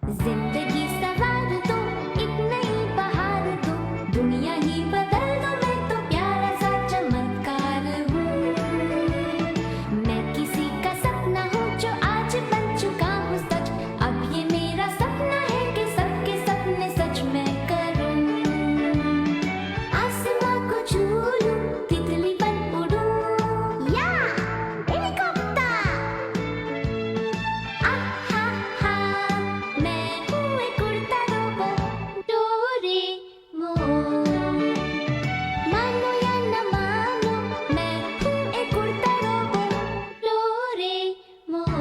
जिंदगी सवार दो, एक नई बहार दो, दुनिया ही बदल दो, मैं तो प्यारा सा चमत्कार हूँ। मैं किसी का सपना हूँ जो आज बन चुका हूँ सच। अब ये मेरा सपना है कि सबके सपने सच मैं करूँ। आसमां को छू लूं, तितली बन उड़ूं, या हेलीकॉप्टर। आहा हा, मैं हूँ एक उड़ता रोबोट, डोरेमोन। मानो या न मानो, मैं हूँ एक उड़ता रोबोट, डोरेमोन।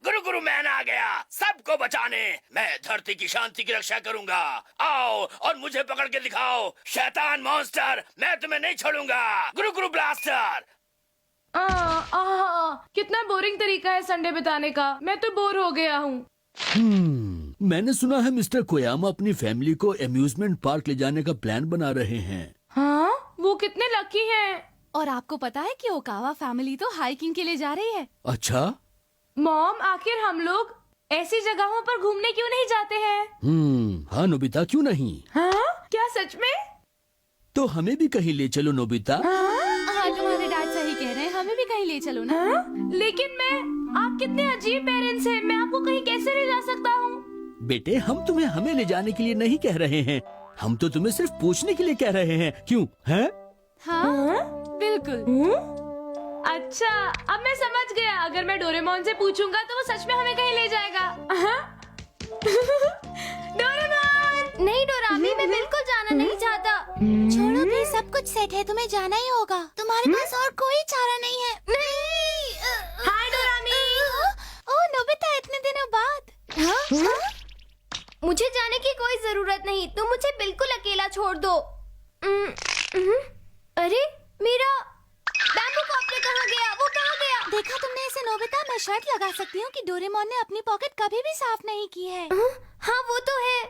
गुरु गुरु मैन आ गया सबको बचाने। मैं धरती की शांति की रक्षा करूंगा। आओ और मुझे पकड़ के दिखाओ शैतान मॉन्स्टर, मैं तुम्हें नहीं छोड़ूंगा। गुरु गुरु ब्लास्टर। कितना बोरिंग तरीका है संडे बिताने का। मैं तो बोर हो गया हूँ। मैंने सुना है मिस्टर कोयामा अपनी फैमिली को एम्यूजमेंट पार्क ले जाने का प्लान बना रहे हैं। हाँ, वो कितने लकी हैं। और आपको पता है कि ओकावा फैमिली तो हाइकिंग के लिए जा रही है। अच्छा। मॉम, आखिर हम लोग ऐसी जगहों पर घूमने क्यों नहीं जाते हैं? हाँ नोबिता, क्यों नहीं? हाँ, क्या सच में? तो हमें भी कहीं ले चलो नोबिता। हाँ, तुम्हारे डैड सही कह रहे हैं, हमें भी कहीं ले चलो ना। हाँ? लेकिन आप कितने अजीब पेरेंट्स हैं। मैं आपको कहीं कैसे ले जा सकता हूँ? बेटे, हम तुम्हें हमें ले जाने के लिए नहीं कह रहे हैं, हम तो तुम्हें सिर्फ पूछने के लिए कह रहे हैं। क्यों है? हाँ, बिल्कुल। अच्छा, अब मैं समझ गया। अगर मैं डोरेमोन से पूछूंगा तो वो सच में हमें कहीं ले जाएगा। डोरेमोन! नहीं डोरामी, मैं बिल्कुल जाना नहीं चाहता। छोड़ो भी, सब कुछ सेट है, तुम्हें जाना ही होगा। तुम्हारे पास और कोई चारा नहीं है। नहीं। हाय डोरामी। ओह नोबिता, इतने दिनों बाद। मुझे जाने की कोई जरूरत नहीं, तुम मुझे बिल्कुल अकेला छोड़ दो। अरे मेरा बैम्बू कॉप्टर कहाँ गया? वो कहाँ गया? देखा तुमने इसे नोबिता? मैं शर्त लगा सकती हूँ कि डोरेमोन ने अपनी पॉकेट कभी भी साफ नहीं की है। हाँ वो तो है।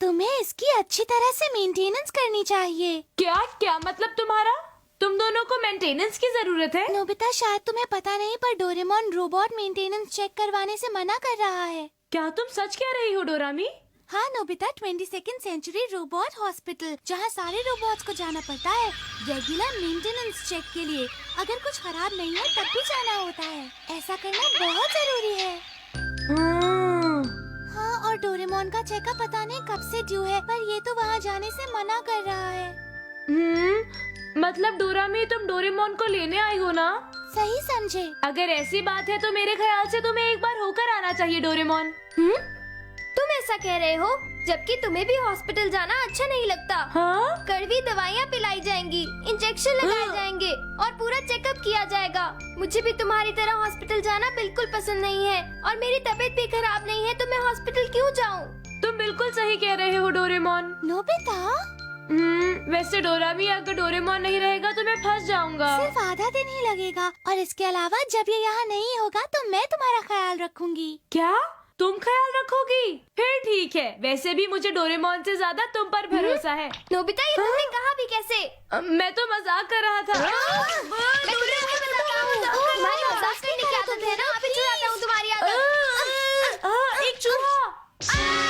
तुम्हें इसकी अच्छी तरह से मेंटेनेंस करनी चाहिए। क्या मतलब तुम्हारा? तुम दोनों को मेंटेनेंस की जरूरत है? नोबिता, शायद तुम्हें पता नहीं, पर डोरेमोन रोबोट मेंटेनेंस चेक करवाने से मना कर रहा है। क्या तुम सच कह रही हो डोरामी? हाँ Nobita, 22nd century robot hospital, जहाँ सारे रोबोट्स को जाना पड़ता है रेगुलर मेंटेनेंस चेक के लिए। अगर कुछ खराब नहीं है तब भी जाना होता है। ऐसा करना बहुत जरूरी है। हाँ, और डोरेमोन का चेकअप पता नहीं कब से ड्यू है, पर ये तो वहाँ जाने से मना कर रहा है। मतलब डोरामी, तुम डोरेमोन को लेने आई हो ना? सही समझे। अगर ऐसी बात है तो मेरे ख्याल से तुम्हें एक बार होकर आना चाहिए डोरेमोन। तुम ऐसा कह रहे हो जबकि तुम्हें भी हॉस्पिटल जाना अच्छा नहीं लगता। हाँ? कड़वी दवाइयाँ पिलाई जाएंगी, इंजेक्शन लगाए जाएंगे और पूरा चेकअप किया जाएगा। मुझे भी तुम्हारी तरह हॉस्पिटल जाना बिल्कुल पसंद नहीं है, और मेरी तबीयत भी खराब नहीं है, तो मैं हॉस्पिटल क्यों जाऊँ? तुम बिल्कुल सही कह रहे हो डोरेमोन। नोबिता, वैसे डोरामी, अगर डोरेमोन नहीं रहेगा तो मैं फंस जाऊंगा। सिर्फ आधा दिन ही लगेगा, और इसके अलावा जब ये यहाँ नहीं होगा तो मैं तुम्हारा ख्याल रखूंगी। क्या तुम ख्याल रखोगी? फिर ठीक है। वैसे भी मुझे डोरेमोन से ज्यादा तुम पर भरोसा है। नोबिता, ये तुमने कहा भी कैसे? मैं तो मजाक कर रहा था। मैं तुम्हें नहीं बताता हूँ। तुम्हारी मजाक करने की आदत है ना, अभी चुराता हूँ तुम्हारी आदत। एक चूहा।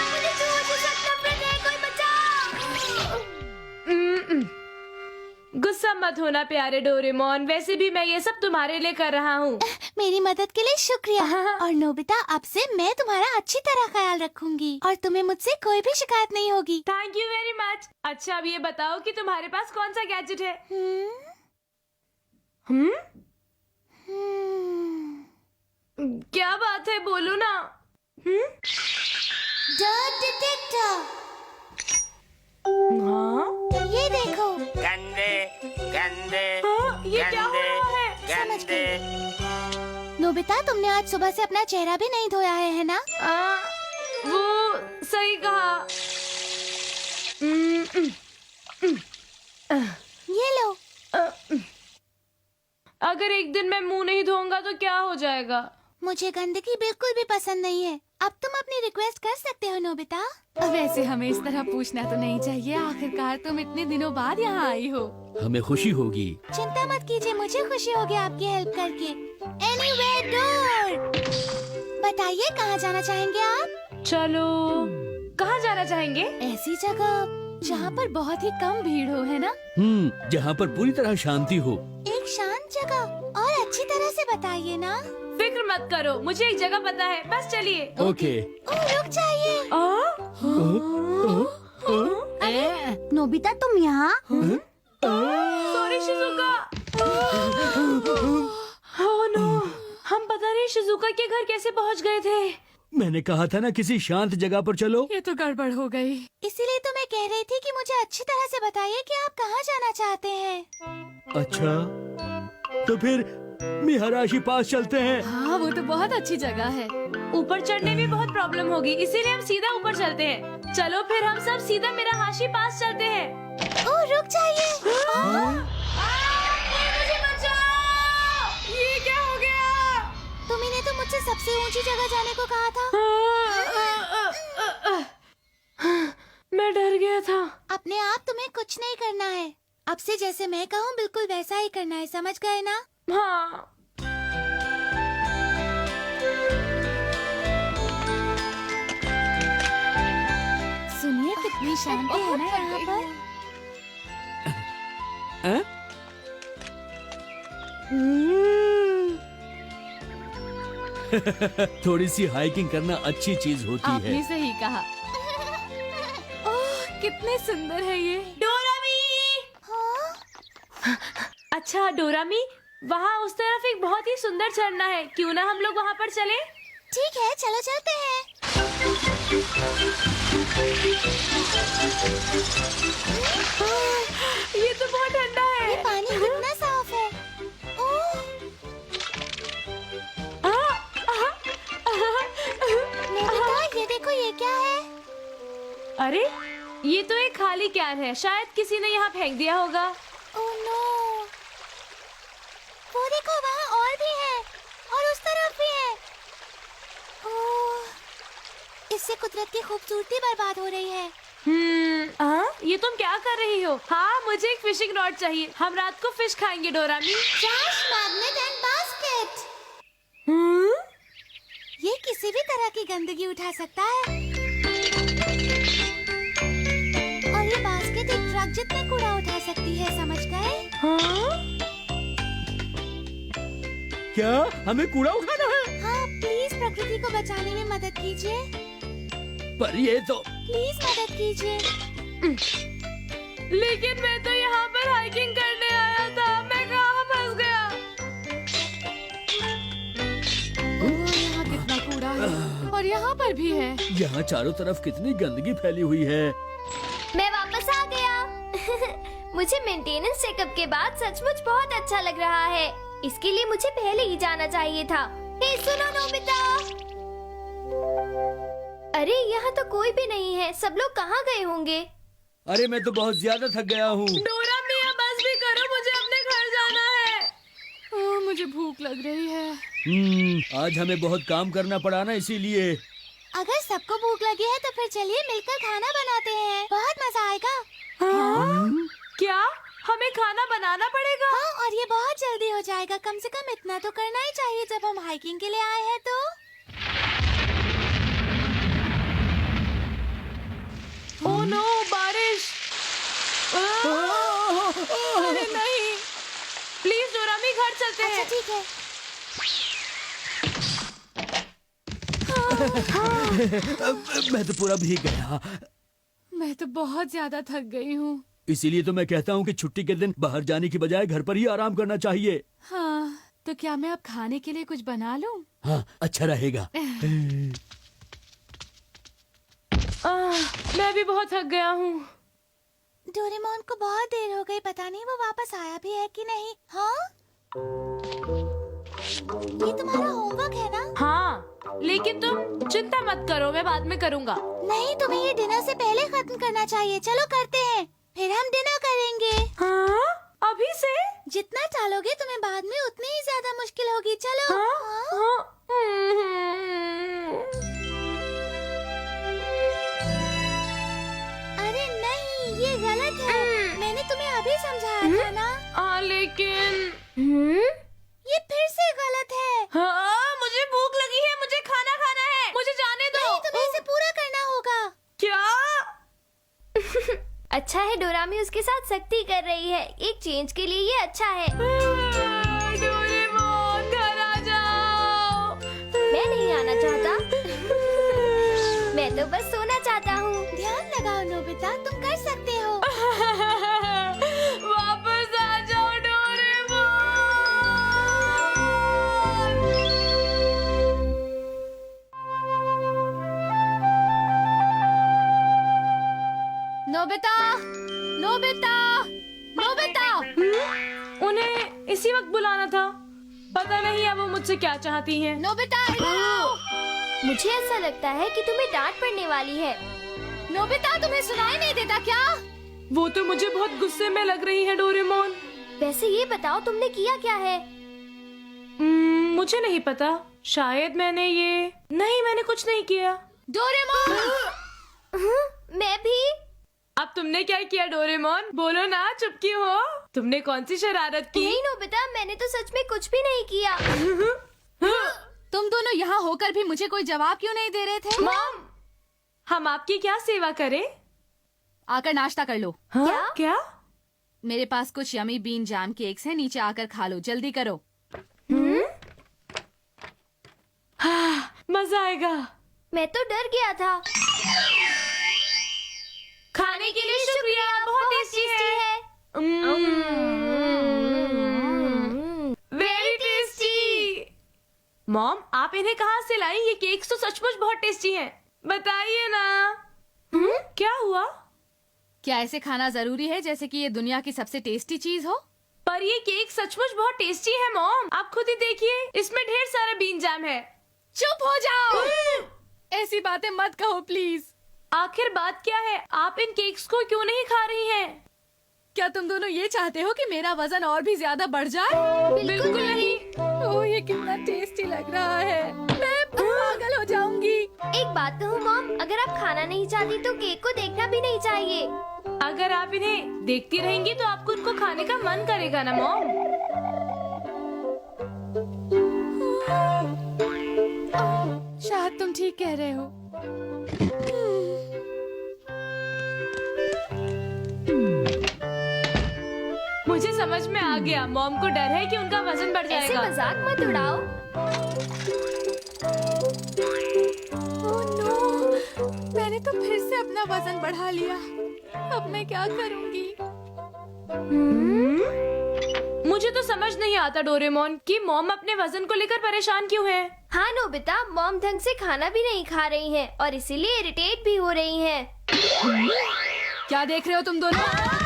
मुझे चूहों से सख्त नफरत है, कोई बचाओ। गुस्सा मत होना प्यारे डोरेमोन, वैसे भी मैं ये सब तुम्हारे लिए कर रहा हूँ। मेरी मदद के लिए शुक्रिया। और नोबिता, अब से मैं तुम्हारा अच्छी तरह ख्याल रखूंगी और तुम्हें मुझसे कोई भी शिकायत नहीं होगी। Thank you very much. अच्छा, अब ये बताओ कि तुम्हारे पास कौन सा गैजेट है? क्या बात है, बोलो ना। Dirt detector. हाँ? ये देखो। गंदे गंदे हाँ, ये क्या हो रहा है? समझ गंदे। नोबिता, तुमने आज सुबह से अपना चेहरा भी नहीं धोया है ना? वो सही कहा। ये लो। अगर एक दिन मैं मुंह नहीं धोऊंगा तो क्या हो जाएगा? मुझे गंदगी बिल्कुल भी पसंद नहीं है। अब तुम अपनी रिक्वेस्ट कर सकते हो नोबिता। वैसे हमें इस तरह पूछना तो नहीं चाहिए, आखिरकार तुम इतने दिनों बाद यहाँ आई हो। हमें खुशी होगी। चिंता मत कीजिए, मुझे खुशी होगी आपकी हेल्प करके। एनीवेयर डोर, बताइए कहाँ जाना चाहेंगे आप? चलो, कहाँ जाना चाहेंगे? ऐसी जगह जहाँ पर बहुत ही कम भीड़ हो, है ना? जहाँ पर पूरी तरह शांति हो। एक शांत जगह और अच्छी तरह से बताइए ना। फिक्र मत करो, मुझे एक जगह पता है, बस चलिए। ओके। ओह, रुक जाइए। नोबिता तुम यहाँ? Sorry Shizuka. ओह नो, हम पता नहीं शिजुका के घर कैसे पहुँच गए थे। मैंने कहा था ना किसी शांत जगह पर चलो। ये तो गड़बड़ हो गई। इसीलिए तो मैं कह रही थी कि मुझे अच्छी तरह से बताइए कि आप कहाँ जाना चाहते हैं। अच्छा, तो फिर मिहराशी पास चलते हैं। हाँ, वो तो बहुत अच्छी जगह है। ऊपर चढ़ने में बहुत प्रॉब्लम होगी, इसीलिए हम सीधा ऊपर चलते हैं। चलो फिर हम सब सीधा मिराहाशी पास चलते हैं। ओह, रुक जाइए। मुझे बचाओ! ये क्या हो गया? तुमने तो मुझसे सबसे ऊंची जगह जाने को कहा था। मैं डर गया था। अपने आप तुम्हें कुछ नहीं करना है। अब से जैसे मैं कहूँ बिल्कुल वैसा ही करना है, समझ गए ना? हाँ। सुनिए कितनी शांति है ना यहाँ पर। हैं? थोड़ी सी हाइकिंग करना अच्छी चीज होती आपने है। सही कहा। ओह, कितने सुंदर है ये। डोरामी! हाँ? अच्छा डोरामी, वहाँ उस तरफ एक बहुत ही सुंदर झरना है, क्यों ना हम लोग वहाँ पर चले? ठीक है, चलो चलते हैं। ये तो बहुत ठंडा है। ये पानी कितना साफ है। ओह, नोबिता, ये देखो, ये क्या है? अरे ये तो एक खाली कैन है, शायद किसी ने यहाँ फेंक दिया होगा। ओह नो, वो देखो, वहाँ और भी है और उस तरफ भी है। ओह, इससे कुदरत की खूबसूरती बर्बाद हो रही है। ये तुम क्या कर रही हो? हाँ, मुझे एक फिशिंग रॉड चाहिए, हम रात को फिश खाएंगे डोरामी। Trash magnet and basket. ये किसी भी तरह की गंदगी उठा सकता है। और ये बास्केट एक ट्रक जितने कूड़ा उठा सकती है, समझ गए? क्या हमें कूड़ा उठाना है? हाँ, प्लीज प्रकृति को बचाने में मदद कीजिए। पर ये तो प्लीज मदद कीजिए। लेकिन मैं तो यहाँ पर हाइकिंग करने आया था, मैं कहाँ फंस गया? ओह, यहाँ कितना कूड़ा है और यहाँ पर भी है। यहाँ चारों तरफ कितनी गंदगी फैली हुई है। मैं वापस आ गया। मुझे मेंटेनेंस चेकअप के बाद सचमुच बहुत अच्छा लग रहा है। इसके लिए मुझे पहले ही जाना चाहिए था। हे सुनो नोबिता! अरे यहाँ तो कोई भी नहीं है, सब लोग कहाँ गए होंगे? अरे मैं तो बहुत ज्यादा थक गया हूँ। डोरामी, अब बस भी करो, मुझे अपने घर जाना है। ओह, मुझे भूख लग रही है। आज हमें बहुत काम करना पड़ा ना, इसीलिए। अगर सबको भूख लगी है तो फिर चलिए मिलकर खाना बनाते हैं, बहुत मजा आएगा। क्या हमें खाना बनाना पड़ेगा? हाँ, और ये बहुत जल्दी हो जाएगा। कम से कम इतना तो करना ही चाहिए जब हम हाइकिंग के लिए आए हैं तो। ओह नो, बारिश! अरे नहीं, प्लीज डोरामी घर चलते अच्छा हैं। ठीक है। मैं तो पूरा भीग गया। मैं तो बहुत ज्यादा थक गई हूँ। इसीलिए तो मैं कहता हूँ कि छुट्टी के दिन बाहर जाने की बजाय घर पर ही आराम करना चाहिए। हाँ, तो क्या मैं अब खाने के लिए कुछ बना लूँ? हाँ, अच्छा रहेगा। मैं भी बहुत थक गया हूँ। डोरेमोन को बहुत देर हो गई, पता नहीं वो वापस आया भी है कि नहीं। हाँ, ये तुम्हारा होमवर्क है ना? हाँ, लेकिन तुम चिंता मत करो, मैं बाद में करूँगा। नहीं, तुम्हें ये डिनर से पहले खत्म करना चाहिए। चलो करते हैं, फिर हम डिनर करेंगे। हाँ? अभी से? जितना टालोगे तुम्हें बाद में उतनी ही ज्यादा मुश्किल होगी। चलो। हाँ? हाँ? अच्छा है डोरामी उसके साथ सख्ती कर रही है, एक चेंज के लिए ये अच्छा है। डोरेमोन घर आ जाओ। मैं नहीं आना चाहता। मैं तो बस सोना चाहता हूँ। ध्यान लगाओ नोबिता, तुम कर सकते हो। वापस आ जाओ डोरेमोन। Nobita, Nobita, Nobita. उन्हें इसी वक्त बुलाना था। पता नहीं अब वो मुझसे क्या चाहती हैं। नोबिता इधर आओ। मुझे ऐसा लगता है कि तुम्हें डांट पड़ने वाली है। नोबिता तुम्हें सुनाई नहीं देता क्या? वो तो मुझे बहुत गुस्से में लग रही है डोरेमोन। वैसे ये बताओ तुमने किया क्या है? मुझे नहीं पता, शायद मैंने कुछ नहीं किया। डोरेमोन। मैं भी। अब तुमने क्या किया डोरेमोन? बोलो ना, चुप क्यों हो? तुमने कौन सी शरारत की? नहीं नोबिता, मैंने तो सच में कुछ भी नहीं किया। तुम दोनों यहाँ होकर भी मुझे कोई जवाब क्यों नहीं दे रहे थे? मॉम, हम आपकी क्या सेवा करें? आकर नाश्ता कर लो। हाँ? क्या? मेरे पास कुछ यमी बीन जैम केक्स हैं, नीचे आकर खा लो, जल्दी करो। मजा आएगा। मैं तो डर गया था। खाने के लिए शुक्रिया, बहुत टेस्टी है। Very tasty. मॉम, आप इन्हें कहाँ से लाई? ये केक्स तो सचमुच बहुत टेस्टी हैं। बताइए ना। क्या हुआ? क्या ऐसे खाना जरूरी है जैसे कि ये दुनिया की सबसे टेस्टी चीज हो? पर ये केक सचमुच बहुत टेस्टी है मॉम, आप खुद ही देखिए, इसमें ढेर सारा बीन जैम है। चुप हो जाओ। ऐसी बातें मत कहो प्लीज। आखिर बात क्या है? आप इन केक्स को क्यों नहीं खा रही हैं? क्या तुम दोनों ये चाहते हो कि मेरा वजन और भी ज्यादा बढ़ जाए? बिल्कुल नहीं। ओह, ये कितना टेस्टी लग रहा है। मैं पागल हो जाऊंगी। एक बात कहूँ मॉम, अगर आप खाना नहीं चाहती तो केक को देखना भी नहीं चाहिए। अगर आप इन्हें देखती रहेंगी तो आपको उनको खाने का मन करेगा ना मॉम। शायद तुम ठीक कह रहे हो। मुझे समझ में आ गया, मॉम को डर है कि उनका वजन बढ़ ऐसे जाएगा। मजाक मत उड़ाओ। ओह नो, मैंने तो फिर से अपना वजन बढ़ा लिया। अब मैं क्या करूंगी? मुझे तो समझ नहीं आता डोरेमोन कि मॉम अपने वजन को लेकर परेशान क्यों है। हाँ नोबिता, मॉम ढंग से खाना भी नहीं खा रही हैं और इसीलिए इरिटेट भी हो रही हैं। क्या देख रहे हो तुम दोनों?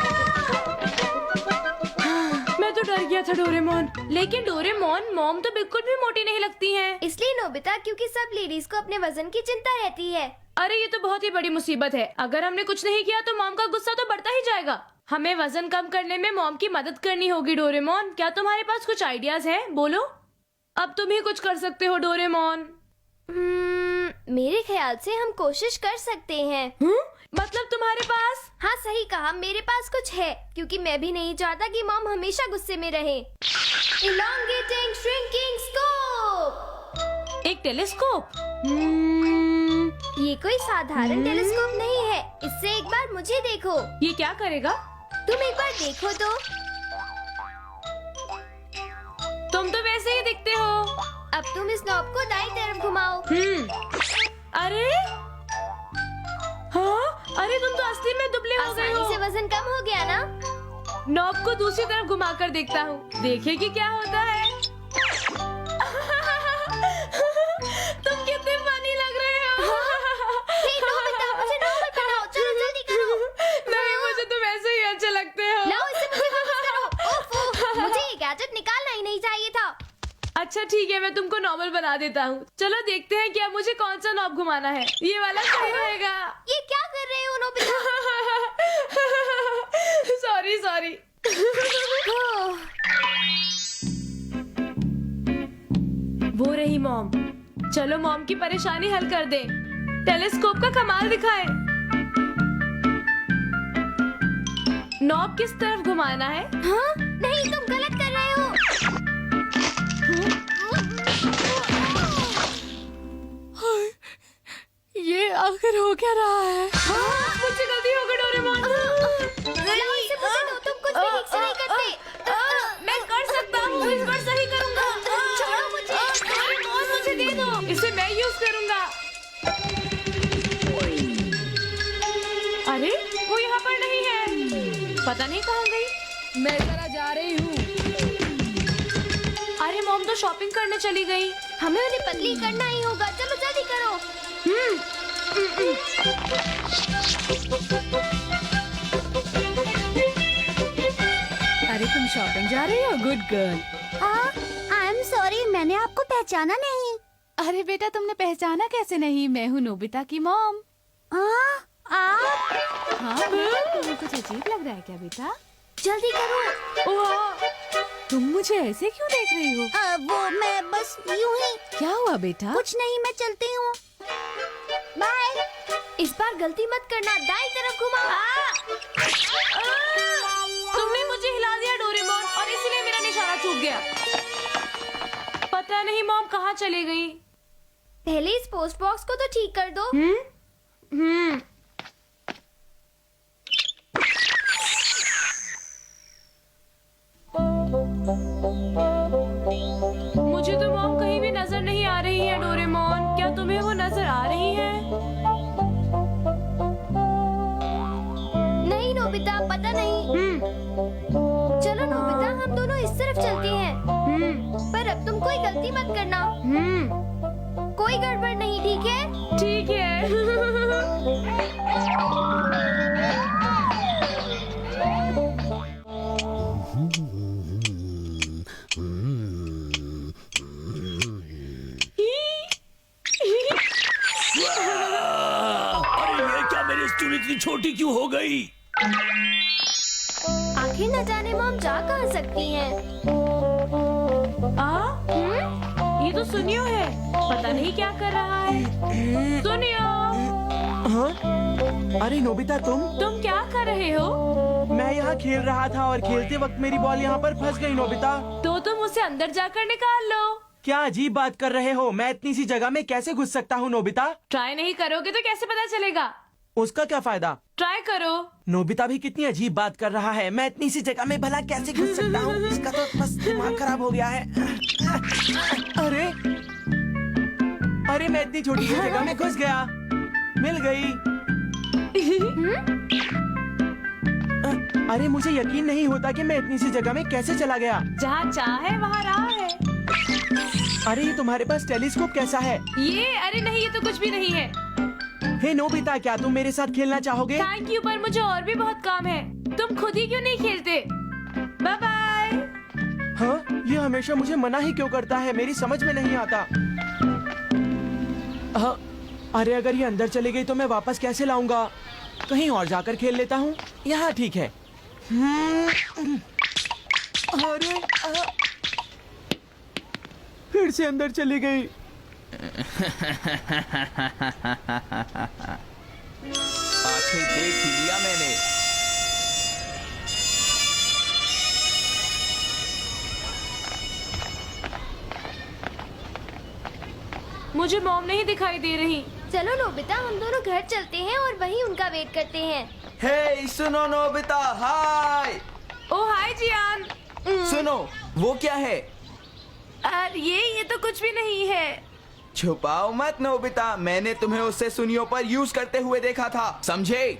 मैं तो डर गया था डोरेमोन। लेकिन डोरेमोन, मॉम तो बिल्कुल भी मोटी नहीं लगती हैं। इसलिए नोबिता, क्योंकि सब लेडीज को अपने वजन की चिंता रहती है। अरे ये तो बहुत ही बड़ी मुसीबत है। अगर हमने कुछ नहीं किया तो मॉम का गुस्सा तो बढ़ता ही जाएगा। हमें वजन कम करने में मॉम की मदद करनी होगी डोरेमोन। क्या तुम्हारे पास कुछ आइडियाज हैं? बोलो। अब तुम ही कुछ कर सकते हो डोरेमोन। मेरे ख्याल से हम कोशिश कर सकते हैं। मतलब तुम्हारे पास? हाँ सही कहा, मेरे पास कुछ है, क्योंकि मैं भी नहीं चाहता कि मॉम हमेशा गुस्से में रहे। Elongating shrinking scope। एक टेलीस्कोप? ये कोई साधारण टेलीस्कोप नहीं है। इससे एक बार मुझे देखो। ये क्या करेगा? तुम एक बार देखो तो। तुम तो वैसे ही दिखते हो। अब तुम इस नॉब को दाईं तरफ घुमाओ। अरे हाँ, अरे तुम तो असली में दुबले हो गए आसानी हो। से वजन कम हो गया ना? नॉब को दूसरी तरफ घुमाकर देखता हूँ, देखिए कि क्या होता है। तुम कितने फनी लग रहे हो। हे नोबिता, मुझे नॉर्मल बनाओ, चलो जल्दी करो। नहीं, मुझे तुम ऐसे ही अच्छे लगते हो। लाओ इसे मुझे वापस करो। ओफ, मुझे ये गैजेट निकालना ही नहीं चाहिए था। अच्छा ठीक है, मैं तुमको नॉर्मल बना देता हूँ। चलो देखते हैं कि अब मुझे कौन सा नॉब घुमाना है। ये वाला सही रहेगा। ये क्या कर रहे हो नोबिता? सॉरी। वो रही मॉम। चलो मॉम की परेशानी हल कर दे। टेलीस्कोप का कमाल दिखाए। नॉब किस तरफ घुमाना है? हाँ? नहीं, तुम गलत कर रहे हो। ये आखिर हो क्या रहा है? मुझसे गलती हो गई डोरेमोन। इसे मैं यूज करूंगा। अरे वो यहाँ पर नहीं है, पता नहीं कहाँ गई। मैं जरा जा रही हूँ। अरे मॉम तो शॉपिंग करने चली गई। हमें उन्हें पतली करना ही होगा, चलो जल्दी करो। अरे तुम शॉपिंग जा रही हो? Good girl. I am sorry, मैंने आपको पहचाना नहीं। अरे बेटा तुमने पहचाना कैसे नहीं? मैं हूँ नोबिता की मॉम। आप हाँ तुम्हें कुछ अजीब लग रहा है क्या बेटा? जल्दी करो। ओह, तुम मुझे ऐसे क्यों देख रही हो? वो मैं बस यूं ही। क्या हुआ बेटा? कुछ नहीं, मैं चलती हूँ। बाय। इस बार गलती मत करना, दाईं तरफ घुमाओ। तुमने मुझे हिला दिया डोरेमोन, और इसीलिए मेरा निशाना चूक गया। पता नहीं मॉम कहाँ चली गई। पहले इस पोस्ट बॉक्स को तो ठीक कर दो। मुझे तो मॉम कहीं भी नजर नहीं आ रही है डोरेमोन, क्या तुम्हें वो नजर आ रही है? नहीं नोबिता, पता नहीं। चलो नोबिता, हम दोनों इस तरफ चलते हैं। पर अब तुम कोई गलती मत करना। कोई गड़बड़ नहीं, ठीक है? ठीक है। अरे ये क्या, मेरी स्टूल इतनी छोटी क्यों हो गई? आखिर न जाने मॉम जा कहाँ सकती हैं। ये तो सुनियो है, पता नहीं क्या कर रहा है। सुनियो, हाँ? अरे नोबिता तुम क्या कर रहे हो? मैं यहाँ खेल रहा था और खेलते वक्त मेरी बॉल यहाँ पर फंस गई नोबिता। तो तुम उसे अंदर जाकर निकाल लो। क्या अजीब बात कर रहे हो? मैं इतनी सी जगह में कैसे घुस सकता हूँ नोबिता? ट्राई नहीं करोगे तो कैसे पता चलेगा? उसका क्या फायदा? ट्राई करो। नोबिता भी कितनी अजीब बात कर रहा है। मैं इतनी सी जगह में भला कैसे घुस सकता हूँ? इसका तो बस दिमाग खराब हो गया है। अरे अरे मैं इतनी छोटी सी जगह में घुस गया। मिल गई। अरे मुझे यकीन नहीं होता कि मैं इतनी सी जगह में कैसे चला गया। जहाँ चाहे वहाँ राह है। अरे ये तुम्हारे पास टेलीस्कोप कैसा है? अरे नहीं, ये तो कुछ भी नहीं है। हे नोबिता, क्या तुम मेरे साथ खेलना चाहोगे? थैंक यू, पर मुझे और भी बहुत काम है। तुम खुद ही क्यों नहीं खेलते? Bye bye. हाँ, ये हमेशा मुझे मना ही क्यों करता है? मेरी समझ में नहीं आता। हाँ, अरे अगर ये अंदर चली गई तो मैं वापस कैसे लाऊंगा? कहीं और जाकर खेल लेता हूँ। यहाँ ठीक है। अरे फिर से अंदर चली गई। आखिर देख ही लिया मैंने। मुझे मॉम नहीं दिखाई दे रही। चलो नोबिता, हम दोनों घर चलते हैं और वहीं उनका वेट करते हैं। हे सुनो नोबिता, हाय। ओ हाय जियान। सुनो, वो क्या है? ये तो कुछ भी नहीं है। छुपाओ मत नोबिता, मैंने तुम्हें उससे सुनियों पर यूज करते हुए देखा था, समझे?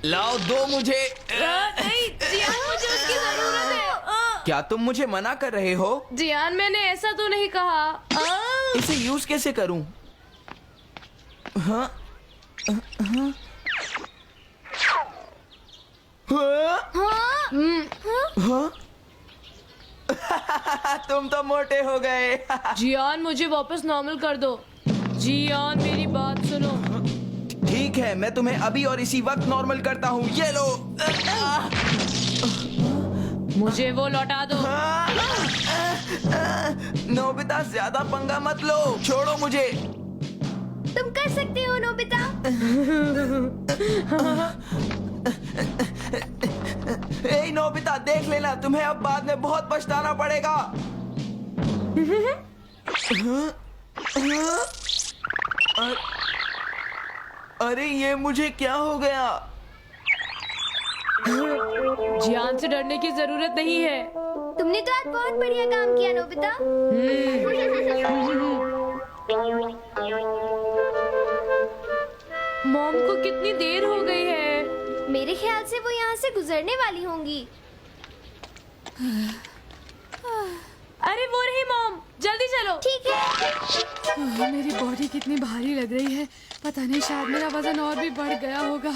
लाओ दो मुझे। नहीं जियान, मुझे उसकी जरूरत है। क्या तुम मुझे मना कर रहे हो? जियान, मैंने ऐसा तो नहीं कहा। इसे यूज कैसे करूं? हाँ? हाँ? हाँ? तुम तो मोटे हो गए। जियान, मुझे वापस नॉर्मल कर दो। जियान, मेरी बात सुनो। ठीक है, मैं तुम्हें अभी और इसी वक्त नॉर्मल करता हूँ। ये लो। मुझे वो लौटा दो। नोबिता, ज्यादा पंगा मत लो, छोड़ो मुझे। तुम कर सकते हो नोबिता। ए नोबिता, देख लेना, तुम्हें अब बाद में बहुत पछताना पड़ेगा। अरे ये मुझे क्या हो गया? जियान से डरने की जरूरत नहीं है। तुमने तो आज बहुत बढ़िया काम किया नोबिता। वो यहाँ से गुजरने वाली होंगी। अरे वो रही मॉम, जल्दी चलो। ठीक है। मेरी बॉडी कितनी भारी लग रही है, पता नहीं शायद मेरा वजन और भी बढ़ गया होगा।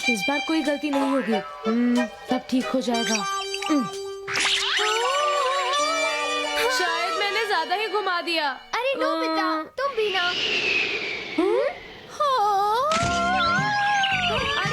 इस बार कोई गलती नहीं होगी। सब ठीक हो जाएगा। शायद मैंने ज्यादा ही घुमा दिया। अरे नोबिता, तुम भी ना। अरे